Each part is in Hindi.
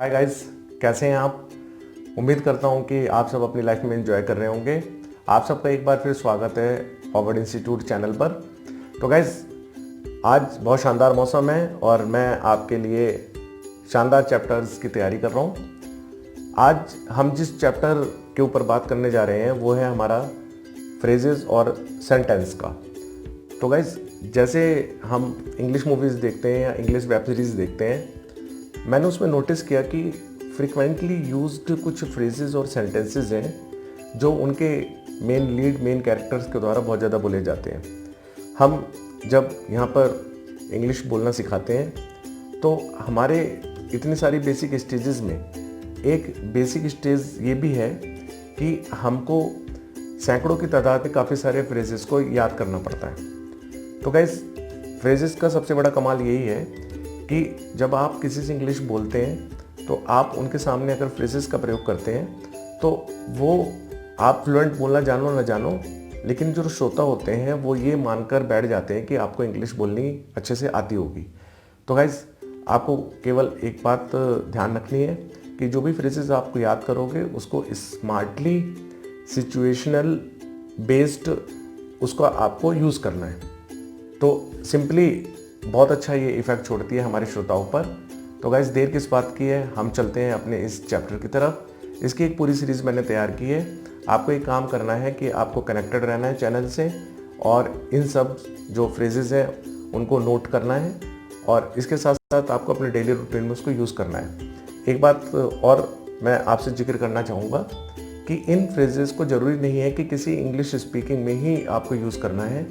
हाय गाइस, कैसे हैं आप। उम्मीद करता हूं कि आप सब अपनी लाइफ में एंजॉय कर रहे होंगे। आप सबका एक बार फिर स्वागत है हॉवर्ड इंस्टीट्यूट चैनल पर। तो गाइस, आज बहुत शानदार मौसम है और मैं आपके लिए शानदार चैप्टर्स की तैयारी कर रहा हूं। आज हम जिस चैप्टर के ऊपर बात करने जा रहे हैं वो है हमारा फ्रेजेस और सेंटेंस का। तो गाइस, जैसे हम इंग्लिश मूवीज़ देखते हैं या इंग्लिश वेब सीरीज़ देखते हैं, मैंने उसमें नोटिस किया कि फ्रिक्वेंटली यूज्ड कुछ फ्रेजेस और सेंटेंसेस हैं जो उनके मेन कैरेक्टर्स के द्वारा बहुत ज़्यादा बोले जाते हैं। हम जब यहाँ पर इंग्लिश बोलना सिखाते हैं तो हमारे इतनी सारी बेसिक स्टेजेस में एक बेसिक स्टेज ये भी है कि हमको सैकड़ों की तादाद में काफ़ी सारे फ्रेजेस को याद करना पड़ता है। तो गाइस, फ्रेजेस का सबसे बड़ा कमाल यही है कि जब आप किसी से इंग्लिश बोलते हैं तो आप उनके सामने अगर फ्रेजेस का प्रयोग करते हैं तो वो आप फ्लुएंट बोलना जानो ना जानो, लेकिन जो श्रोता होते हैं वो ये मानकर बैठ जाते हैं कि आपको इंग्लिश बोलनी अच्छे से आती होगी। तो गाइस, आपको केवल एक बात ध्यान रखनी है कि जो भी फ्रेजेस आपको याद करोगे उसको स्मार्टली सिचुएशनल बेस्ड उसको आपको यूज़ करना है। तो सिंपली बहुत अच्छा ये इफ़ेक्ट छोड़ती है हमारे श्रोताओं पर। तो गाइस, देर किस बात की है, हम चलते हैं अपने इस चैप्टर की तरफ। इसकी एक पूरी सीरीज़ मैंने तैयार की है। आपको एक काम करना है कि आपको कनेक्टेड रहना है चैनल से और इन सब जो फ्रेजेस हैं उनको नोट करना है और इसके साथ साथ आपको अपने डेली रूटीन में उसको यूज़ करना है। एक बात और मैं आपसे जिक्र करना चाहूँगा कि इन फ्रेजेस को ज़रूरी नहीं है कि किसी इंग्लिश स्पीकिंग में ही आपको यूज़ करना है।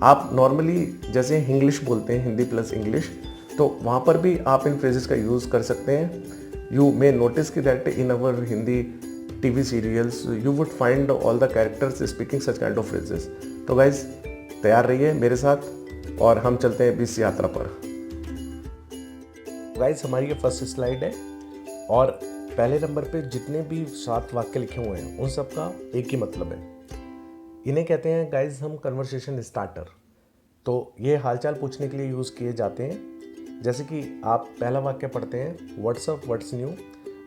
आप नॉर्मली जैसे इंग्लिश बोलते हैं, हिंदी प्लस इंग्लिश, तो वहाँ पर भी आप इन फ्रेजेस का यूज़ कर सकते हैं। यू मे नोटिस कि that in our Hindi TV serials you would find all the characters speaking such kind of phrases. तो गाइज, तैयार रहिए मेरे साथ और हम चलते हैं इस यात्रा पर। गाइज, हमारी ये फर्स्ट स्लाइड है और पहले नंबर पे जितने भी 7 वाक्य लिखे हुए हैं उन सब का एक ही मतलब है। इन्हें कहते हैं गाइज हम कन्वर्सेशन स्टार्टर। तो ये हालचाल पूछने के लिए यूज़ किए जाते हैं। जैसे कि आप पहला वाक्य पढ़ते हैं, व्हाट्स अप, व्हाट्स न्यू,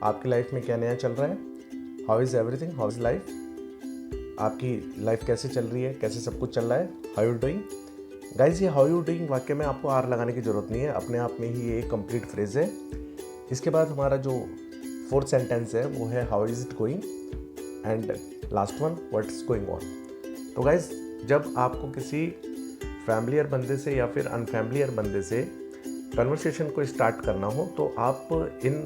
आपकी लाइफ में क्या नया चल रहा है। How is everything, how is life, आपकी लाइफ कैसे चल रही है, कैसे सब कुछ चल रहा है। How you doing. गाइज, ये हाउ यू डूइंग वाक्य में आपको आर लगाने की ज़रूरत नहीं है, अपने आप में ही ये एक कंप्लीट फ्रेज है। इसके बाद हमारा जो फोर्थ सेंटेंस है वो है how is it going and last one what's going on. तो गाइज, जब आपको किसी फैमिलियर बंदे से या फिर अनफैमिलियर बंदे से कन्वर्सेशन को स्टार्ट करना हो तो आप इन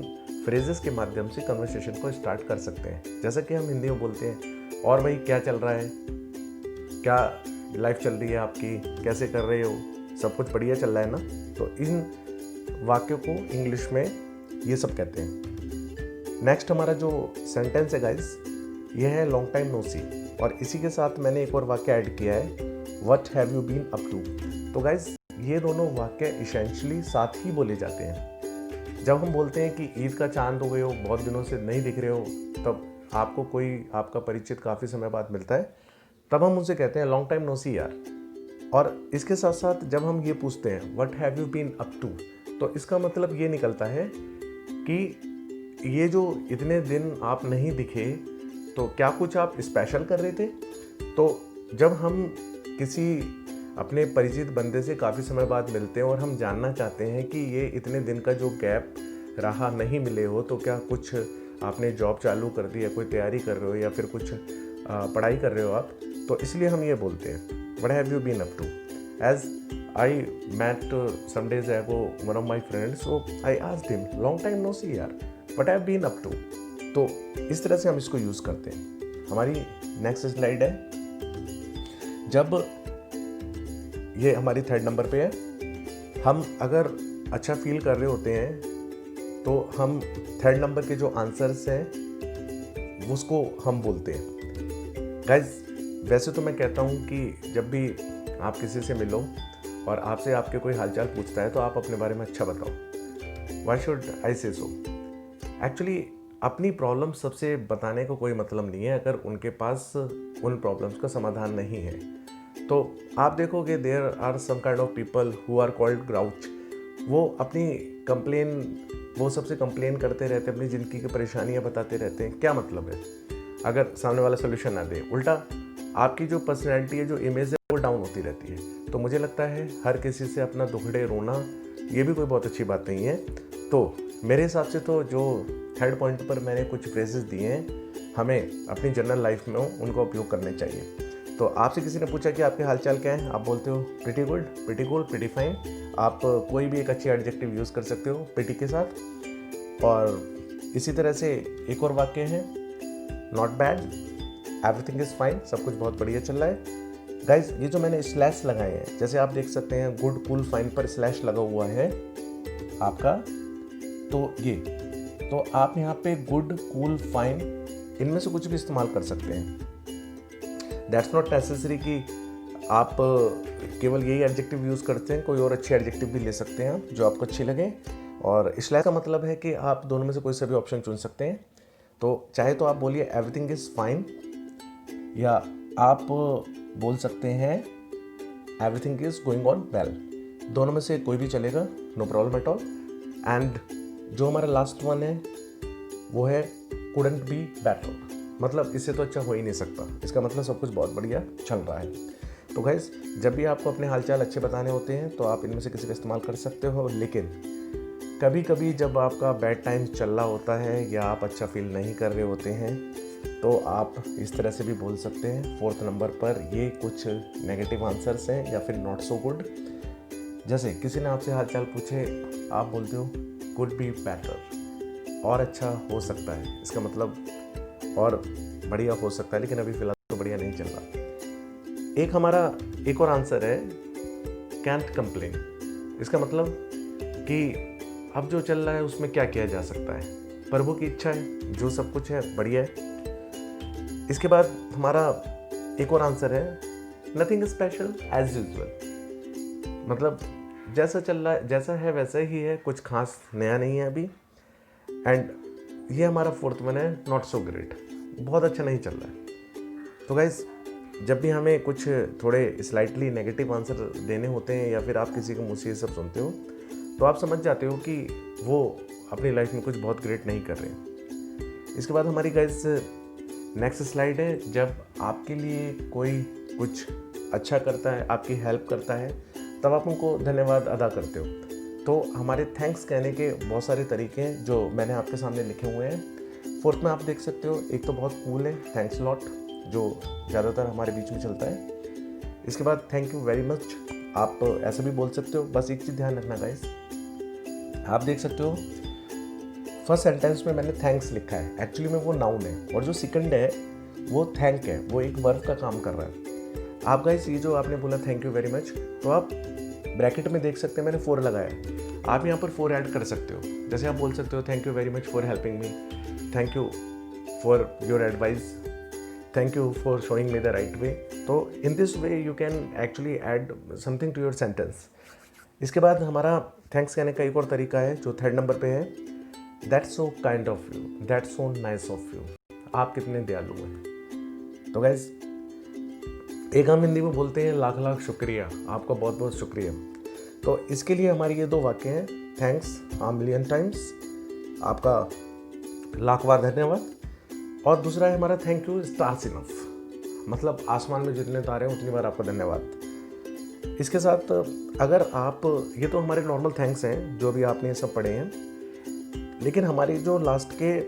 फ्रेजेस के माध्यम से कन्वर्सेशन को स्टार्ट कर सकते हैं। जैसा कि हम हिंदी में बोलते हैं, और भाई क्या चल रहा है, क्या लाइफ चल रही है आपकी, कैसे कर रहे हो, सब कुछ बढ़िया चल रहा है ना। तो इन वाक्यों को इंग्लिश में ये सब कहते हैं। नेक्स्ट हमारा जो सेंटेंस है गाइज, ये है लॉन्ग टाइम नो सी, और इसी के साथ मैंने एक और वाक्य ऐड किया है, what have you been up to. तो गाइज, ये दोनों वाक्य इसेंशियली साथ ही बोले जाते हैं। जब हम बोलते हैं कि ईद का चांद हो गए हो, बहुत दिनों से नहीं दिख रहे हो, तब आपको कोई आपका परिचित काफ़ी समय बाद मिलता है, तब हम उनसे कहते हैं लॉन्ग टाइम नो सी यार। और इसके साथ साथ जब हम ये पूछते हैं what have you been up to, तो इसका मतलब ये निकलता है कि ये जो इतने दिन आप नहीं दिखे तो क्या कुछ आप स्पेशल कर रहे थे। तो जब हम किसी अपने परिचित बंदे से काफ़ी समय बाद मिलते हैं और हम जानना चाहते हैं कि ये इतने दिन का जो गैप रहा नहीं मिले हो, तो क्या कुछ आपने जॉब चालू कर दी है, कोई तैयारी कर रहे हो या फिर कुछ पढ़ाई कर रहे हो आप, तो इसलिए हम ये बोलते हैं what have you been up to. As I met some days ago one of my friends, so I asked him long time no see यार, what have been up to. तो इस तरह से हम इसको यूज़ करते हैं। हमारी नेक्स्ट स्लाइड है, जब ये हमारी थर्ड नंबर पे है, हम अगर अच्छा फील कर रहे होते हैं तो हम थर्ड नंबर के जो आंसर्स हैं उसको हम बोलते हैं। गाइज, वैसे तो मैं कहता हूँ कि जब भी आप किसी से मिलो और आपसे आपके कोई हालचाल पूछता है तो आप अपने बारे में अच्छा बताओ। व्हाई शुड आई से सो। एक्चुअली अपनी प्रॉब्लम सबसे बताने को कोई मतलब नहीं है अगर उनके पास उन प्रॉब्लम्स का समाधान नहीं है। तो आप देखोगे there are some kind of people who are called grouch. वो अपनी कंप्लेन वो सबसे कंप्लेन करते रहते हैं, अपनी ज़िंदगी की परेशानियाँ बताते रहते हैं। क्या मतलब है अगर सामने वाला सोल्यूशन ना दे? उल्टा आपकी जो पर्सनैलिटी है, जो इमेज है, वो डाउन होती रहती है। तो मुझे लगता है हर किसी से अपना दुखड़े रोना ये भी कोई बहुत अच्छी बात नहीं है। तो मेरे हिसाब से तो जो थर्ड पॉइंट पर मैंने कुछ फ्रेजेस दिए हैं, हमें अपनी जनरल लाइफ में उनका उपयोग करने चाहिए। तो आपसे किसी ने पूछा कि आपके हालचाल क्या है, आप बोलते हो pretty good, pretty cool, pretty fine. आप कोई भी एक अच्छी एडजेक्टिव यूज़ कर सकते हो प्रिटी के साथ। और इसी तरह से एक और वाक्य है, not bad, everything is fine, सब कुछ बहुत बढ़िया चल रहा है। गाइज ये जो मैंने स्लैश लगाए हैं, जैसे आप देख सकते हैं गुड कूल फाइन पर स्लैश लगा हुआ है आपका, तो आप यहाँ पे गुड कूल फाइन इनमें से कुछ भी इस्तेमाल कर सकते हैं। दैट्स नॉट नेसेसरी कि आप केवल यही एडजेक्टिव यूज़ करते हैं, कोई और अच्छी एडजेक्टिव भी ले सकते हैं आप जो आपको अच्छी लगे। और स्लैश का मतलब है कि आप दोनों में से कोई सा भी ऑप्शन चुन सकते हैं। तो चाहे तो आप बोलिए एवरीथिंग इज़ फाइन, या आप बोल सकते हैं everything is going on well. दोनों में से कोई भी चलेगा, no problem at all. And जो हमारा लास्ट वन है वो है कुडंट बी बेटर, मतलब इससे तो अच्छा हो ही नहीं सकता। इसका मतलब सब कुछ बहुत बढ़िया चल रहा है। तो गाइस जब भी आपको अपने हालचाल अच्छे बताने होते हैं तो आप इनमें से किसी का इस्तेमाल कर सकते हो, लेकिन कभी कभी जब आपका बैड टाइम चल रहा होता है या आप अच्छा फील नहीं कर रहे होते हैं तो आप इस तरह से भी बोल सकते हैं। फोर्थ नंबर पर ये कुछ नेगेटिव आंसर्स हैं या फिर नॉट सो गुड। जैसे किसी ने आपसे हालचाल पूछे, आप बोलते हो कुड बी बेटर, और अच्छा हो सकता है। इसका मतलब और बढ़िया हो सकता है, लेकिन अभी फ़िलहाल तो बढ़िया नहीं चल रहा। एक और आंसर है कैंट कंप्लेन। इसका मतलब कि अब जो चल रहा है उसमें क्या किया जा सकता है, प्रभु की इच्छा है, जो सब कुछ है बढ़िया है। इसके बाद हमारा एक और आंसर है नथिंग स्पेशल एज यूजुअल, मतलब जैसा चल रहा है, जैसा है वैसा ही है, कुछ खास नया नहीं है अभी। एंड ये हमारा फोर्थ वन है नॉट सो ग्रेट, बहुत अच्छा नहीं चल रहा है। तो गाइस जब भी हमें कुछ थोड़े स्लाइटली नेगेटिव आंसर देने होते हैं या फिर आप किसी के मुँह से ये सब सुनते हो तो आप समझ जाते हो कि वो अपनी लाइफ में कुछ बहुत ग्रेट नहीं कर रहे हैं। इसके बाद हमारी गाइस नेक्स्ट स्लाइड है, जब आपके लिए कोई कुछ अच्छा करता है, आपकी हेल्प करता है, तब आप उनको धन्यवाद अदा करते हो। तो हमारे थैंक्स कहने के बहुत सारे तरीके हैं जो मैंने आपके सामने लिखे हुए हैं। फोर्थ में आप देख सकते हो, एक तो बहुत कूल है थैंक्स लॉट, जो ज़्यादातर हमारे बीच में चलता है। इसके बाद थैंक यू वेरी मच, आप ऐसा भी बोल सकते हो। बस एक चीज़ ध्यान रखना गाइस, आप देख सकते हो फर्स्ट सेंटेंस में मैंने थैंक्स लिखा है, एक्चुअली में वो नाउन है, और जो सेकंड है वो थैंक है, वो एक वर्ब का काम कर रहा है। आप गाइस ये जो आपने बोला थैंक यू वेरी मच, तो आप ब्रैकेट में देख सकते हैं मैंने 4 लगाया, आप यहाँ पर 4 ऐड कर सकते हो। जैसे आप बोल सकते हो thank you very much for helping me, thank you for your advice, thank you for showing me the right way. तो in this way you can actually add something to your sentence. इसके बाद हमारा थैंक्स कहने का एक और तरीका है जो थर्ड नंबर पे है, that's so kind of you, that's so nice of you, आप कितने दयालु हैं। तो गाइस एक हम हिंदी में बोलते हैं लाख लाख शुक्रिया, आपका बहुत बहुत शुक्रिया। तो इसके लिए हमारी ये 2 वाक्य हैं, थैंक्स आ मिलियन टाइम्स, आपका लाख बार धन्यवाद, और दूसरा है हमारा थैंक यू स्टार्स इनफ, मतलब आसमान में जितने तारे हैं उतनी बार आपका धन्यवाद। इसके साथ अगर आप, ये तो हमारे नॉर्मल थैंक्स हैं जो भी आपने ये सब पढ़े हैं, लेकिन हमारी जो लास्ट के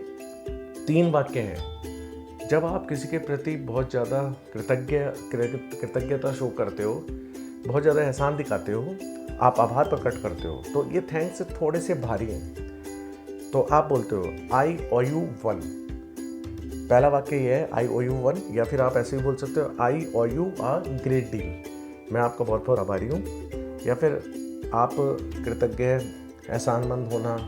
3 वाक्य हैं, जब आप किसी के प्रति बहुत ज़्यादा कृतज्ञता शो करते हो, बहुत ज़्यादा एहसान दिखाते हो, आप आभार प्रकट करते हो, तो ये थैंक्स थोड़े से भारी हैं। तो आप बोलते हो आई ओ यू 1, पहला वाक्य ये है आई ओ यू 1, या फिर आप ऐसे ही बोल सकते हो आई ओ यू आ ग्रेट डील, मैं आपका बहुत बहुत आभारी हूँ। या फिर आप कृतज्ञ, एहसानमंद होना,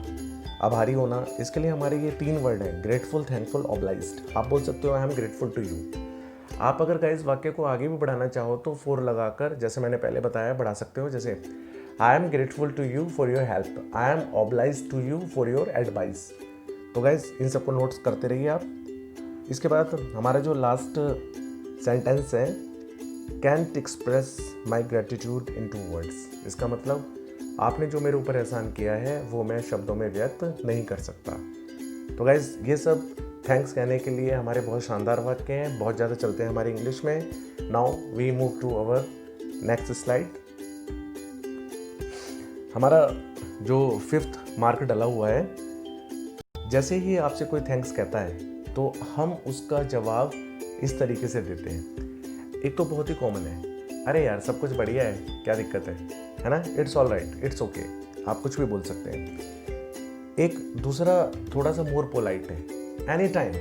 आभारी होना, इसके लिए हमारे ये 3 वर्ड हैं, ग्रेटफुल, थैंकफुल, ऑब्लाइज्ड। आप बोल सकते हो I am grateful to you. आप अगर गाइस वाक्य को आगे भी बढ़ाना चाहो तो 4 लगाकर, जैसे मैंने पहले बताया, बढ़ा सकते हो। जैसे I am grateful to you for your help, I am obliged to you for your advice. तो गाइस इन सबको नोट्स करते रहिए आप। इसके बाद हमारा जो लास्ट सेंटेंस है, can't express my gratitude in 2 words. इसका मतलब आपने जो मेरे ऊपर एहसान किया है वो मैं शब्दों में व्यक्त नहीं कर सकता। तो गाइज़ ये सब थैंक्स कहने के लिए हमारे बहुत शानदार वाक्य हैं, बहुत ज़्यादा चलते हैं हमारी इंग्लिश में। Now we move to our next slide. हमारा जो 5th मार्क डला हुआ है, जैसे ही आपसे कोई थैंक्स कहता है तो हम उसका जवाब इस तरीके से देते हैं। एक तो बहुत ही कॉमन है, अरे यार सब कुछ बढ़िया है, क्या दिक्कत है ना, it's all right, it's okay, आप कुछ भी बोल सकते हैं। एक दूसरा थोड़ा सा मोर पोलाइट है, एनी टाइम,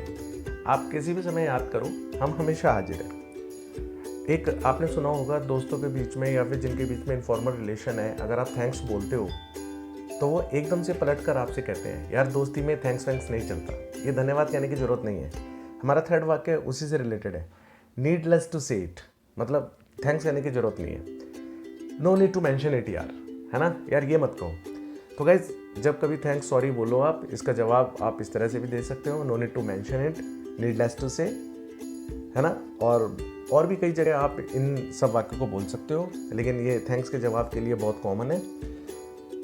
आप किसी भी समय याद करो, हम हमेशा हाजिर हैं। एक आपने सुना होगा दोस्तों के बीच में या फिर जिनके बीच में इनफॉर्मल रिलेशन है, अगर आप थैंक्स बोलते हो तो वो एकदम से पलट कर आपसे कहते हैं यार दोस्ती में थैंक्स वैंक्स नहीं चलता, ये धन्यवाद कहने की ज़रूरत नहीं है। हमारा 3rd वाक्य उसी से रिलेटेड है, नीडलेस टू से इट, मतलब थैंक्स कहने की ज़रूरत नहीं है, no need to mention it यार, है ना, यार ये मत कहो। तो गाइज जब कभी थैंक्स सॉरी बोलो आप, इसका जवाब आप इस तरह से भी दे सकते हो, no need to mention it, needless to say, है ना। और भी कई जगह आप इन सब वाक्यों को बोल सकते हो, लेकिन ये थैंक्स के जवाब के लिए बहुत कॉमन है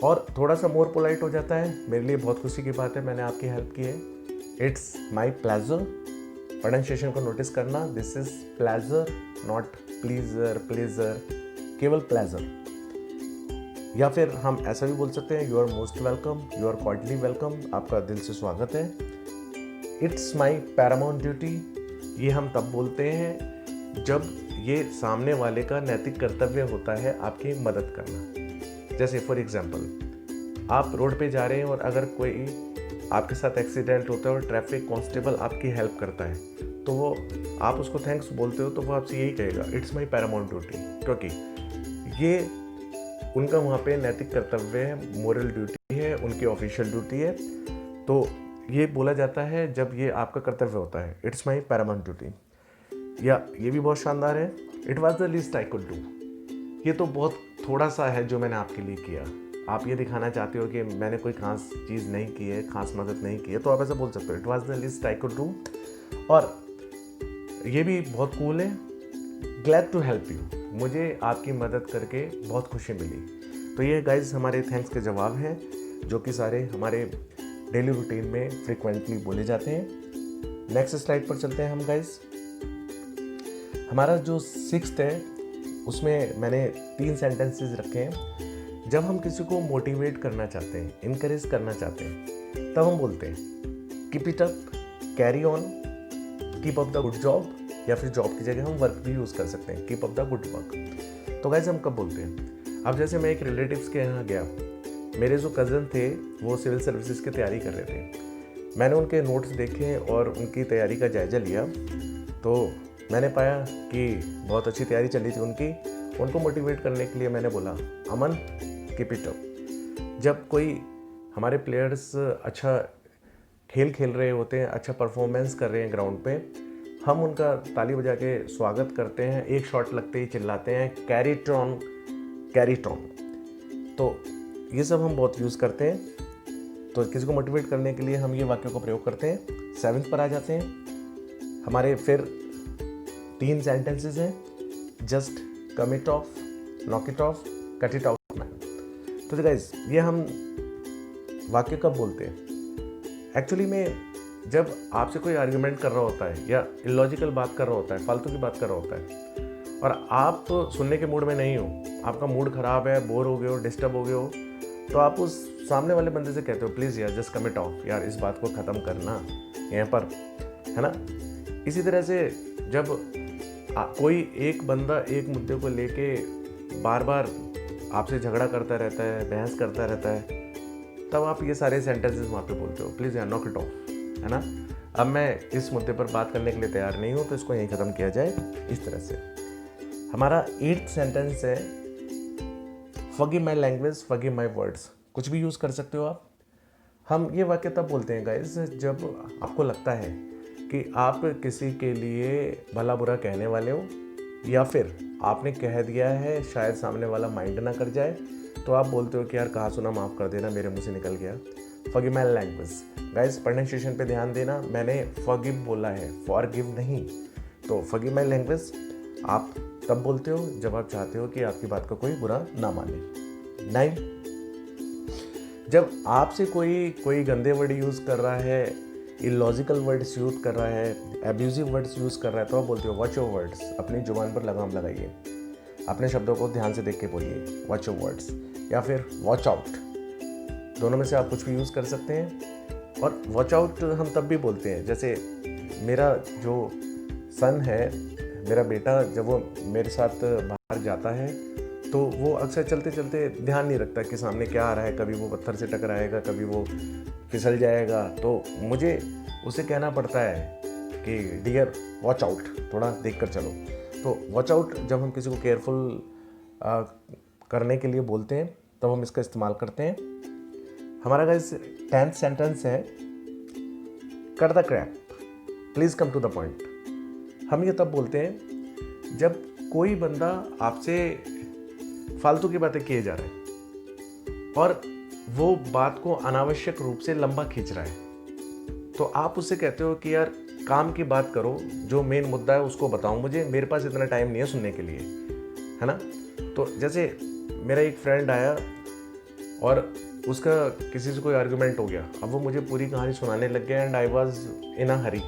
और थोड़ा सा मोर पोलाइट हो जाता है। मेरे लिए बहुत खुशी की बात है, मैंने आपकी हेल्प की है। इट्स माई प्लेजर, प्रोनाउंसिएशन को नोटिस करना, this is pleasure not pleasure, pleasure, केवल प्लेजर। या फिर हम ऐसा भी बोल सकते हैं, you are most welcome, you are cordially welcome, आपका दिल से स्वागत है। इट्स माई पैरामाउंट ड्यूटी, ये हम तब बोलते हैं जब ये सामने वाले का नैतिक कर्तव्य होता है आपकी मदद करना। जैसे फॉर एग्जाम्पल, आप रोड पे जा रहे हैं और अगर कोई आपके साथ एक्सीडेंट होता है और ट्रैफिक कांस्टेबल आपकी हेल्प करता है, तो वो आप उसको थैंक्स बोलते हो तो वो आपसे यही कहेगा, इट्स माई पैरामाउंट ड्यूटी, क्योंकि ये उनका वहाँ पे नैतिक कर्तव्य है, मोरल ड्यूटी है, उनकी ऑफिशियल ड्यूटी है। तो ये बोला जाता है जब ये आपका कर्तव्य होता है, इट्स माई पैरामाउंट ड्यूटी। या ये भी बहुत शानदार है, it was the least I could do, ये तो बहुत थोड़ा सा है जो मैंने आपके लिए किया। आप ये दिखाना चाहते हो कि मैंने कोई खास चीज़ नहीं की है, खास मदद नहीं की है, तो आप ऐसा बोल सकते हो, it was the least I could do. और ये भी बहुत कूल है, ग्लैड टू हेल्प यू, मुझे आपकी मदद करके बहुत खुशी मिली। तो ये गाइज हमारे थैंक्स के जवाब हैं जो कि सारे हमारे डेली रूटीन में फ्रिक्वेंटली बोले जाते हैं। नेक्स्ट स्लाइड पर चलते हैं हम गाइज। हमारा जो 6th है उसमें मैंने 3 सेंटेंसेस रखे हैं। जब हम किसी को मोटिवेट करना चाहते हैं, इनकरेज करना चाहते हैं, तब हम बोलते हैं keep it up, carry on, keep up the good job, या फिर जॉब की जगह हम वर्क भी यूज़ कर सकते हैं, keep up the good work. तो गाइस हम कब बोलते हैं, अब जैसे मैं एक रिलेटिव्स के यहाँ गया, मेरे जो कज़न थे वो सिविल सर्विसेज की तैयारी कर रहे थे, मैंने उनके नोट्स देखे और उनकी तैयारी का जायज़ा लिया, तो मैंने पाया कि बहुत अच्छी तैयारी चली थी उनकी। उनको मोटिवेट करने के लिए मैंने बोला, अमन कीप इट अप। जब कोई हमारे प्लेयर्स अच्छा खेल खेल रहे होते हैं, अच्छा परफॉर्मेंस कर रहे हैं ग्राउंड पे, हम उनका ताली बजा के स्वागत करते हैं, एक शॉट लगते ही चिल्लाते हैं कैरी टॉन, कैरी टॉन। तो ये सब हम बहुत यूज़ करते हैं। तो किसी को मोटिवेट करने के लिए हम ये वाक्यों का प्रयोग करते हैं। 7th पर आ जाते हैं। हमारे फिर 3 सेंटेंसेस हैं, just come it of, knock it of, cut it out man. तो गाइस ये हम वाक्य कब बोलते हैं, एक्चुअली में जब आपसे कोई आर्ग्यूमेंट कर रहा होता है या इलॉजिकल बात कर रहा होता है, फालतू की बात कर रहा होता है और आप तो सुनने के मूड में नहीं हो, आपका मूड ख़राब है, बोर हो गए हो, डिस्टर्ब हो गए हो, तो आप उस सामने वाले बंदे से कहते हो प्लीज़ यार जस्ट कम इट ऑफ, यार इस बात को ख़त्म करना यहाँ पर, है ना। इसी तरह से जब कोई एक बंदा एक मुद्दे को लेके बार बार आपसे झगड़ा करता रहता है, बहस करता रहता है, तब आप ये सारे सेंटेंसेस वहाँ पे बोलते हो, प्लीज़ यार नॉक इट ऑफ, है ना। अब मैं इस मुद्दे पर बात करने के लिए तैयार नहीं हूँ, तो इसको यहीं ख़त्म किया जाए इस तरह से। हमारा 8th सेंटेंस है forgive my language, forgive my words, कुछ भी यूज़ कर सकते हो आप। हम ये वाक्य तब बोलते हैं गाइस जब आपको लगता है कि आप किसी के लिए भला बुरा कहने वाले हो, या फिर आपने कह दिया है शायद सामने वाला माइंड ना कर जाए, तो आप बोलते हो कि यार कहा सुना माफ़ कर देना, मेरे मुँह से निकल गया। Forgive my language, guys pronunciation पे ध्यान देना, मैंने फॉरगिव बोला है, फॉरगिव नहीं। तो फॉरगिव माई लैंग्वेज आप तब बोलते हो जब आप चाहते हो कि आपकी बात को कोई बुरा ना माने। 9 जब आपसे कोई गंदे वर्ड यूज़ कर रहा है, इलॉजिकल वर्ड्स यूज़ कर रहा है, एब्यूजिव वर्ड्स यूज़ कर रहा है, तो आप बोलते हो वॉच योर वर्ड्स, अपनी जुबान पर लगाम लगाइए, अपने शब्दों को ध्यान से देख के बोलिए, वॉच योर वर्ड्स, या फिर वॉच आउट, दोनों में से आप कुछ भी यूज़ कर सकते हैं। और वॉच आउट हम तब भी बोलते हैं, जैसे मेरा जो सन है, मेरा बेटा, जब वो मेरे साथ बाहर जाता है तो वो अक्सर चलते चलते ध्यान नहीं रखता कि सामने क्या आ रहा है, कभी वो पत्थर से टकराएगा, कभी वो फिसल जाएगा, तो मुझे उसे कहना पड़ता है कि डियर वॉच आउट, थोड़ा देख कर चलो। तो वॉच आउट जब हम किसी को केयरफुल करने के लिए बोलते हैं तब हम इसका इस्तेमाल करते हैं। हमारा गाइस 10th सेंटेंस है, cut the crap, please come to the point. हम ये तब बोलते हैं जब कोई बंदा आपसे फालतू की बातें किए जा रहा है और वो बात को अनावश्यक रूप से लंबा खींच रहा है, तो आप उससे कहते हो कि यार काम की बात करो, जो मेन मुद्दा है उसको बताओ मुझे, मेरे पास इतना टाइम नहीं है सुनने के लिए, है ना। तो जैसे मेरा एक फ्रेंड आया और उसका किसी से कोई आर्गुमेंट हो गया, अब वो मुझे पूरी कहानी सुनाने लग गया एंड आई वाज इन अ हरी,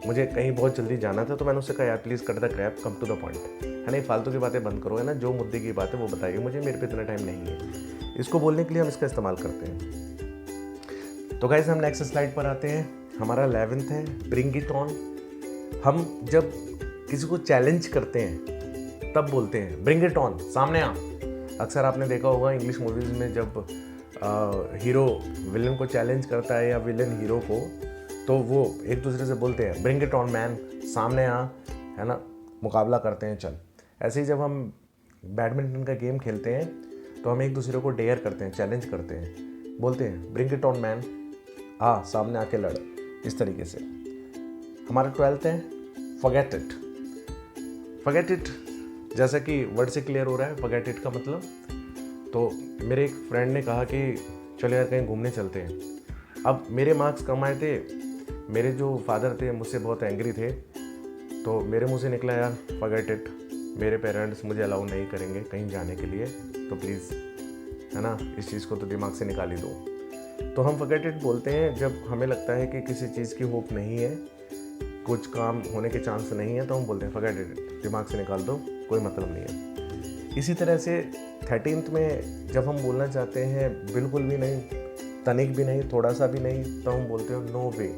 मुझे कहीं बहुत जल्दी जाना था, तो मैंने उससे कहा यार please cut the crap, come to the point, है ना, फालतू की बातें बंद करो, है ना, जो मुद्दे की बात है वो बताइए मुझे, मेरे पे इतना टाइम नहीं है। इसको बोलने के लिए हम इसका इस्तेमाल करते हैं। तो गाइस हम नेक्स्ट स्लाइड पर आते हैं। हमारा 11th है, ब्रिंग इट ऑन। हम जब किसी को चैलेंज करते हैं तब बोलते हैं ब्रिंग इट ऑन, सामने आ। अक्सर आपने देखा होगा इंग्लिश मूवीज़ में जब हीरो विलन को चैलेंज करता है या विलन हीरो को, तो वो एक दूसरे से बोलते हैं ब्रिंग इट ऑन मैन, सामने आ, है ना, मुकाबला करते हैं, चल। ऐसे ही जब हम बैडमिंटन का गेम खेलते हैं तो हम एक दूसरे को डेयर करते हैं, चैलेंज करते हैं, बोलते हैं ब्रिंग इट ऑन मैन, आ, सामने आके लड़, इस तरीके से। हमारा 12th है, फॉरगेट इट। फॉरगेट इट जैसा कि वर्ड से क्लियर हो रहा है फॉरगेट इट का मतलब। तो मेरे एक फ्रेंड ने कहा कि चलो यार कहीं घूमने चलते हैं। अब मेरे मार्क्स कम आए थे, मेरे जो फादर थे मुझसे बहुत एंग्री थे, तो मेरे मुंह से निकला यार फॉरगेट इट, मेरे पेरेंट्स मुझे अलाउ नहीं करेंगे कहीं जाने के लिए, तो प्लीज़, है ना, इस चीज़ को तो दिमाग से निकाल ही दो। तो हम फॉरगेट इट बोलते हैं जब हमें लगता है कि किसी चीज़ की होप नहीं है, कुछ काम होने के चांस नहीं है, तो हम बोलते हैं फॉरगेट इट, दिमाग से निकाल दो, कोई मतलब नहीं है। इसी तरह से 13th में जब हम बोलना चाहते हैं बिल्कुल भी नहीं, तनिक भी नहीं, थोड़ा सा भी नहीं, तो हम बोलते हैं no way,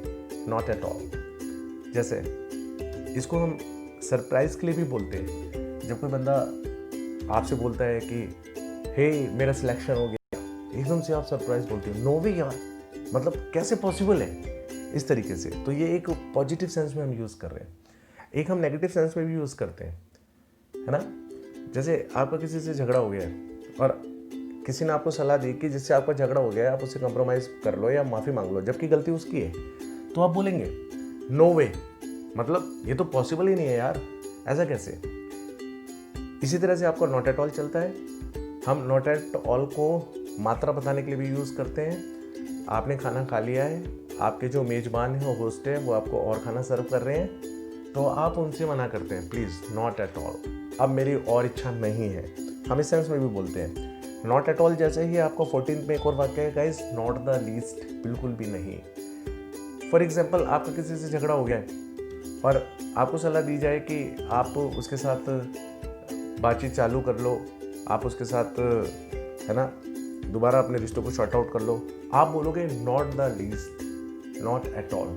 not at all. जैसे इसको हम सरप्राइज़ के लिए भी बोलते हैं। जब कोई बंदा आपसे बोलता है कि हे मेरा सिलेक्शन हो गया, एकदम से आप सरप्राइज बोलते हो, नो वे यार, मतलब कैसे पॉसिबल है, इस तरीके से। तो ये एक पॉजिटिव सेंस में हम यूज़ कर रहे हैं। एक हम नेगेटिव सेंस में भी यूज़ करते हैं, है ना। जैसे आपका किसी से झगड़ा हो गया है और किसी ने आपको सलाह दी कि जिससे आपका झगड़ा हो गया है आप उससे कंप्रोमाइज़ कर लो या माफ़ी मांग लो, जबकि गलती उसकी है, तो आप बोलेंगे नो वे, मतलब ये तो पॉसिबल ही नहीं है यार, ऐसा कैसे। इसी तरह से आपका नॉट एट ऑल चलता है। हम नॉट एट ऑल को मात्रा बताने के लिए भी यूज़ करते हैं। आपने खाना खा लिया है, आपके जो मेज़बान हैं, वो होस्ट है, वो आपको और खाना सर्व कर रहे हैं, तो आप उनसे मना करते हैं प्लीज़ नॉट एट ऑल, अब मेरी और इच्छा नहीं है। हम इस सेंस में भी बोलते हैं नॉट एट ऑल। जैसे ही आपको 14th में एक और वाक्य है गाइस, नॉट द लीस्ट, बिल्कुल भी नहीं। फॉर एग्जाम्पल आपका किसी से झगड़ा हो गया है और आपको सलाह दी जाए कि आप उसके साथ बातचीत चालू कर लो, आप उसके साथ, है ना, दोबारा अपने रिश्तों को शॉर्ट आउट कर लो, आप बोलोगे not the least, not at all,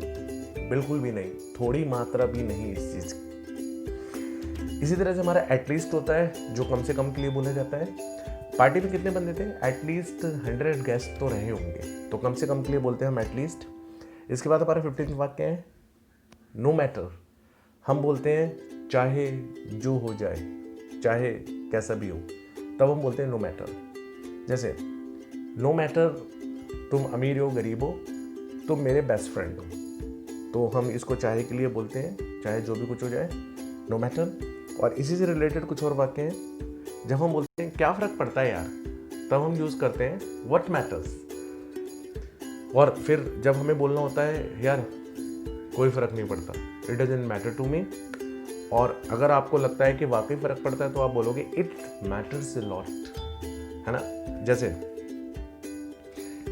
बिल्कुल भी नहीं, थोड़ी मात्रा भी नहीं इस चीज़ की। इसी तरह से हमारा एटलीस्ट होता है, जो कम से कम के लिए बोला जाता है। पार्टी में कितने बंदे थे, एटलीस्ट 100 गेस्ट तो रहे होंगे, तो कम से कम के लिए बोलते हैं हम एटलीस्ट। इसके बाद हमारा 15th वाक्य है, नो मैटर। हम बोलते हैं चाहे जो हो जाए, चाहे कैसा भी हो, तब हम बोलते हैं नो मैटर। जैसे नो मैटर तुम अमीर हो गरीब हो, तुम मेरे बेस्ट फ्रेंड हो, तो हम इसको चाहे के लिए बोलते हैं, चाहे जो भी कुछ हो जाए, नो मैटर। और इसी से रिलेटेड कुछ और वाक्य हैं। जब हम बोलते हैं क्या फ़र्क पड़ता है यार, तब हम यूज़ करते हैं व्हाट मैटर्स। और फिर जब हमें बोलना होता है यार कोई फ़र्क नहीं पड़ता, it doesn't matter to me, और अगर आपको लगता है कि वाकई फ़र्क पड़ता है तो आप बोलोगे इट मैटर्स अ लॉट, है ना। जैसे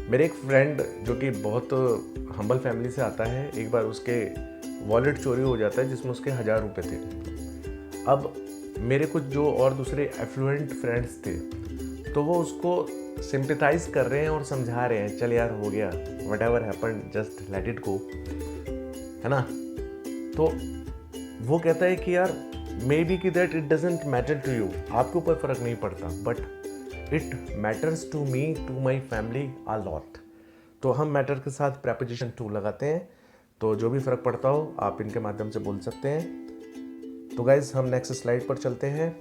मेरे एक फ्रेंड जो कि बहुत हम्बल फैमिली से आता है, एक बार उसके वॉलेट चोरी हो जाता है जिसमें उसके 1000 रुपये थे। अब मेरे कुछ जो और दूसरे एफ्लुएंट फ्रेंड्स थे तो वो उसको सिंपैथाइज कर रहे हैं और समझा रहे हैं, चल यार हो गया, whatever happen just let it go, है ना। तो वो कहता है कि यार मे बी कि that it doesn't matter to you, आपके ऊपर फ़र्क नहीं पड़ता, but it matters to me, to my family a lot. तो हम मैटर के साथ प्रेपोजिशन टू लगाते हैं, तो जो भी फ़र्क पड़ता हो आप इनके माध्यम से बोल सकते हैं। तो गाइज़ हम नेक्स्ट स्लाइड पर चलते हैं।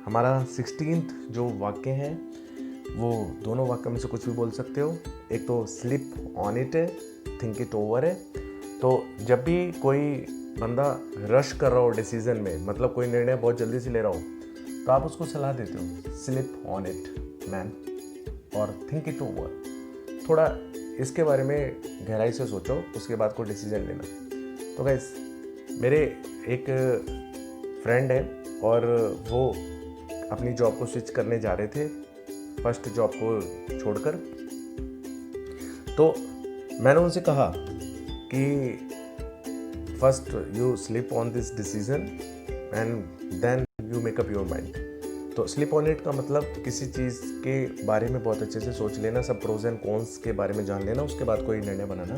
हमारा 16th जो वाक्य है वो दोनों वाक्य में से कुछ भी बोल सकते हो। एक तो स्लिप ऑन इट है, थिंक इट ओवर है। तो जब भी कोई बंदा रश कर रहा हो डिसीजन में, मतलब कोई निर्णय बहुत जल्दी से ले रहा हो, तो आप उसको सलाह देते हो स्लिप ऑन इट मैन, और थिंक इट ओवर, थोड़ा इसके बारे में गहराई से सोचो, उसके बाद कोई डिसीजन लेना। तो गाइस मेरे एक फ्रेंड है और वो अपनी जॉब को स्विच करने जा रहे थे, फर्स्ट जॉब को छोड़कर। तो मैंने उनसे कहा कि first you sleep on this decision and then you make up your mind. तो स्लिप ऑन इट का मतलब किसी चीज़ के बारे में बहुत अच्छे से सोच लेना, सब प्रोज एंड कॉन्स के बारे में जान लेना, उसके बाद कोई निर्णय बनाना।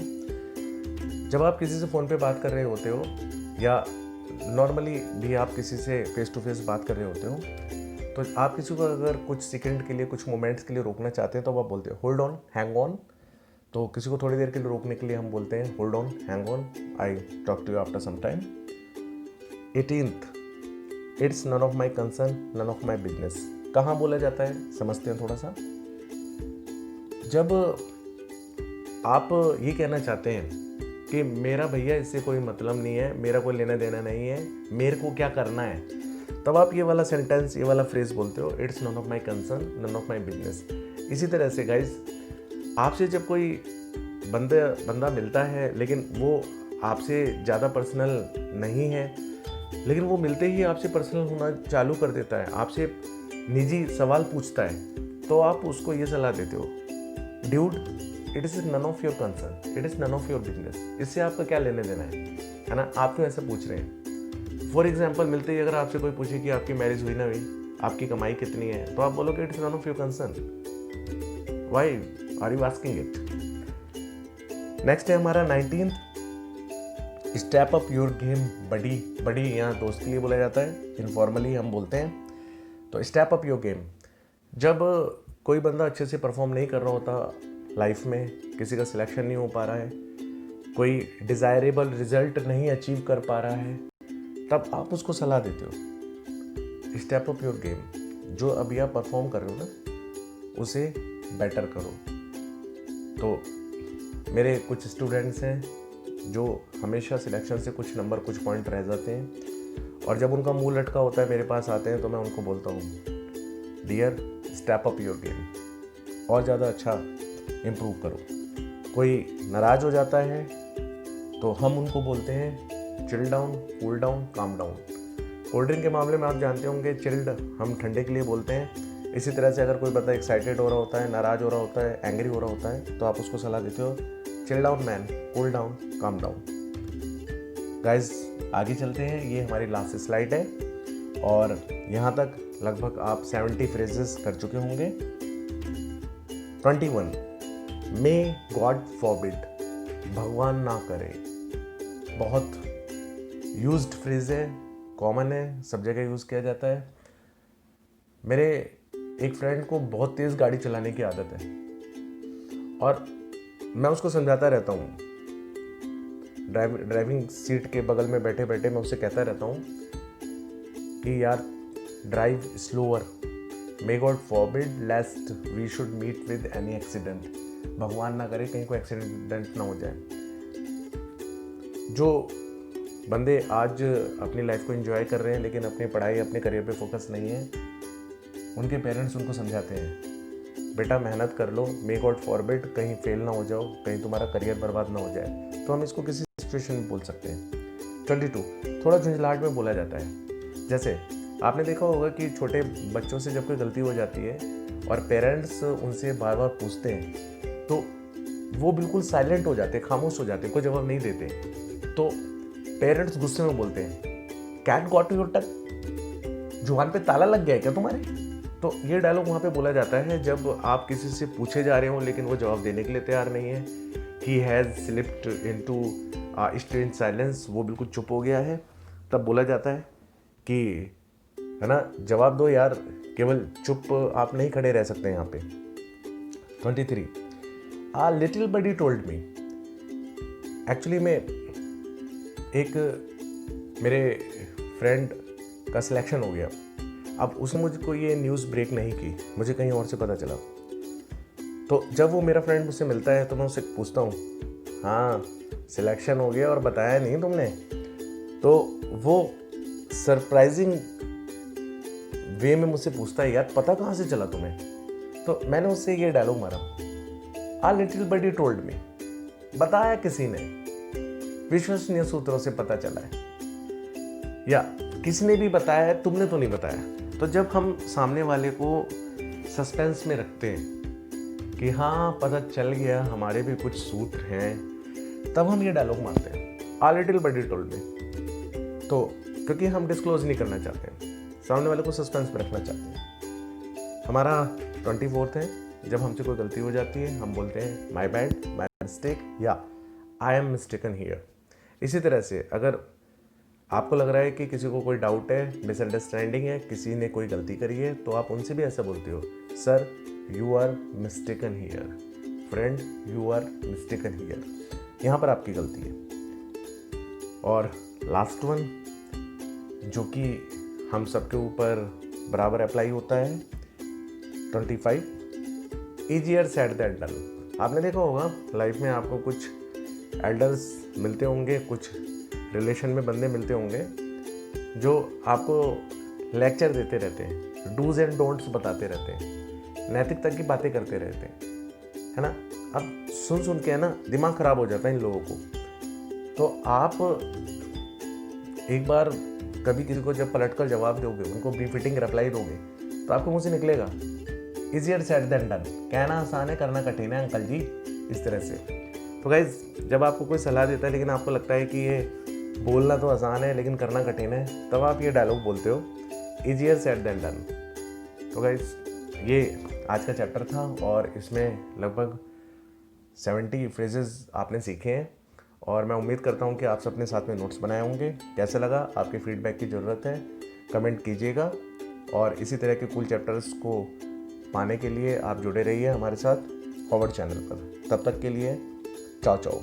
जब आप किसी से फ़ोन पे बात कर रहे होते हो या नॉर्मली भी आप किसी से फेस टू फेस बात कर रहे होते हो, तो आप किसी को अगर कुछ सेकंड के लिए, कुछ मोमेंट्स के लिए रोकना चाहते हैं तो आप बोलते हो होल्ड ऑन, हैंग ऑन। तो किसी को थोड़ी देर के लिए रोकने के लिए हम बोलते हैं hold on, hang on, I talk to you after some time. 18th, it's none of my concern, none of my business. कहाँ बोला जाता है समझते हैं थोड़ा सा। जब आप ये कहना चाहते हैं कि मेरा भैया इससे कोई मतलब नहीं है, मेरा कोई लेना देना नहीं है, मेरे को क्या करना है, तब आप ये वाला सेंटेंस, ये वाला फ्रेज बोलते हो, it's none of my concern, none of my business. इसी तरह से गाइज आपसे जब कोई बंदा मिलता है लेकिन वो आपसे ज़्यादा पर्सनल नहीं है, लेकिन वो मिलते ही आपसे पर्सनल होना चालू कर देता है, आपसे निजी सवाल पूछता है, तो आप उसको ये सलाह देते हो, dude it is none of your concern, it is none of your business. इससे आपका क्या लेने देना है ना, आप क्यों ऐसे पूछ रहे हैं। फॉर एग्जाम्पल, मिलते ही अगर आपसे कोई पूछे कि आपकी मैरिज हुई ना हुई, आपकी कमाई कितनी है, तो आप बोलोगे it is none of your concern, why are you asking it. Next है हमारा 19th, step up your game buddy. Buddy यहाँ दोस्त के लिए बोला जाता है, इनफॉर्मली हम बोलते हैं। तो स्टेप अप योर गेम, जब कोई बंदा अच्छे से परफॉर्म नहीं कर रहा होता लाइफ में, किसी का सिलेक्शन नहीं हो पा रहा है, कोई डिज़ायरेबल रिजल्ट नहीं अचीव कर पा रहा है, तब आप उसको सलाह देते हो स्टेप अप योर गेम, जो अभी आप परफॉर्म कर रहे हो ना उसे बेटर करो। तो मेरे कुछ स्टूडेंट्स हैं जो हमेशा सिलेक्शन से कुछ नंबर, कुछ पॉइंट रह जाते हैं, और जब उनका मुंह लटका होता है मेरे पास आते हैं, तो मैं उनको बोलता हूँ dear step up your game, और ज़्यादा अच्छा इम्प्रूव करो। कोई नाराज़ हो जाता है तो हम उनको बोलते हैं chill down, cool down, calm down. Cold drink के मामले में आप जानते होंगे चिल्ड हम ठंडे के लिए बोलते हैं। इसी तरह से अगर कोई बंदा एक्साइटेड हो रहा होता है, नाराज़ हो रहा होता है, एंग्री हो रहा होता है, तो आप उसको सलाह देते हो chill down man, cool down, calm down. Guys आगे चलते हैं, ये हमारी लास्ट स्लाइड है और यहाँ तक लगभग आप 70 फ्रेजेस कर चुके होंगे। 21, मे गॉड फॉरबिड, भगवान ना करे। बहुत यूज्ड फ्रेज है, कॉमन है, सब जगह यूज़ किया जाता है। मेरे एक फ्रेंड को बहुत तेज़ गाड़ी चलाने की आदत है और मैं उसको समझाता रहता हूँ, ड्राइविंग सीट के बगल में बैठे बैठे मैं उससे कहता रहता हूँ कि यार drive slower, may God forbid lest we should meet with any accident, भगवान ना करे कहीं कोई एक्सीडेंट ना हो जाए। जो बंदे आज अपनी लाइफ को एंजॉय कर रहे हैं लेकिन अपनी पढ़ाई, अपने करियर पे फोकस नहीं है, उनके पेरेंट्स उनको समझाते हैं बेटा मेहनत कर लो, मे गॉड फॉरबिड कहीं फेल ना हो जाओ, कहीं तुम्हारा करियर बर्बाद ना हो जाए। तो हम इसको किसी सिचुएशन में बोल सकते हैं। 22, थोड़ा झुंझलाहट में बोला जाता है। जैसे आपने देखा होगा कि छोटे बच्चों से जब कोई गलती हो जाती है और पेरेंट्स उनसे बार बार पूछते हैं, तो वो बिल्कुल साइलेंट हो जाते, खामोश हो जाते, कोई जवाब नहीं देते। तो पेरेंट्स गुस्से में बोलते हैं, कैट गॉट योर टंग, जुबान पे ताला लग गया है क्या तुम्हारे? तो ये डायलॉग वहाँ पे बोला जाता है जब आप किसी से पूछे जा रहे हो लेकिन वो जवाब देने के लिए तैयार नहीं है। He has slipped into strange silence, वो बिल्कुल चुप हो गया है। तब बोला जाता है कि है ना, जवाब दो यार, केवल चुप आप नहीं खड़े रह सकते यहाँ पे। 23, a little birdie told me, actually में एक मेरे फ्रेंड का सिलेक्शन हो गया। अब उसने मुझको ये न्यूज़ ब्रेक नहीं की, मुझे कहीं और से पता चला। तो जब वो मेरा फ्रेंड मुझसे मिलता है तो मैं उससे पूछता हूँ, हाँ सिलेक्शन हो गया और बताया नहीं तुमने? तो वो सरप्राइजिंग वे में मुझसे पूछता है, यार पता कहाँ से चला तुम्हें? तो मैंने उससे ये डायलॉग मारा, आ लिटिल बडी टोल्ड मी, बताया किसी ने, विश्वसनीय सूत्रों से पता चला है, या किसी ने भी बताया है, तुमने तो नहीं बताया। तो जब हम सामने वाले को सस्पेंस में रखते हैं कि हाँ पता चल गया, हमारे भी कुछ सूत्र हैं, तब हम ये डायलॉग मारते हैं, आ लिटिल बडी टोल्ड मी। तो क्योंकि हम डिस्क्लोज नहीं करना चाहते हैं, सामने वाले को सस्पेंस में रखना चाहते हैं। हमारा 24 है, जब हमसे कोई गलती हो जाती है हम बोलते हैं माई बैड, माई मिस्टेक, या आई एम मिस्टेकन हियर। इसी तरह से अगर आपको लग रहा है कि किसी को कोई डाउट है, मिसअंडरस्टैंडिंग है, किसी ने कोई गलती करी है, तो आप उनसे भी ऐसा बोलते हो, sir you are mistaken here, friend you are mistaken here, यहाँ पर आपकी गलती है। और लास्ट वन जो कि हम सबके ऊपर बराबर अप्लाई होता है, 25, ईजियर सेड देन डन। आपने देखा होगा लाइफ में आपको कुछ एल्डर्स मिलते होंगे, कुछ रिलेशन में बंदे मिलते होंगे जो आपको लेक्चर देते रहते हैं, डूज एंड डोंट्स बताते रहते हैं, नैतिकता की बातें करते रहते हैं, है ना। अब सुन सुन के है ना दिमाग ख़राब हो जाता है इन लोगों को। तो आप एक बार कभी किसी को जब पलट कर जवाब दोगे, उनको बिफिटिंग रिप्लाई दोगे, तो आपको मुझसे निकलेगा ईजियर सेड देन डन, कहना आसान है करना कठिन है अंकल जी, इस तरह से। तो गाइज जब आपको कोई सलाह देता है लेकिन आपको लगता है कि ये बोलना तो आसान है लेकिन करना कठिन है, तब आप ये डायलॉग बोलते हो, ईजियर सेड देन डन। तो गाइज ये आज का चैप्टर था और इसमें लगभग 70 फ्रेजेस आपने सीखे हैं और मैं उम्मीद करता हूँ कि आप सब अपने साथ में नोट्स बनाए होंगे। कैसा लगा? आपके फीडबैक की ज़रूरत है, कमेंट कीजिएगा। और इसी तरह के कूल चैप्टर्स को पाने के लिए आप जुड़े रहिए हमारे साथ फॉरवर्ड चैनल पर। तब तक के लिए चाओ चाओ।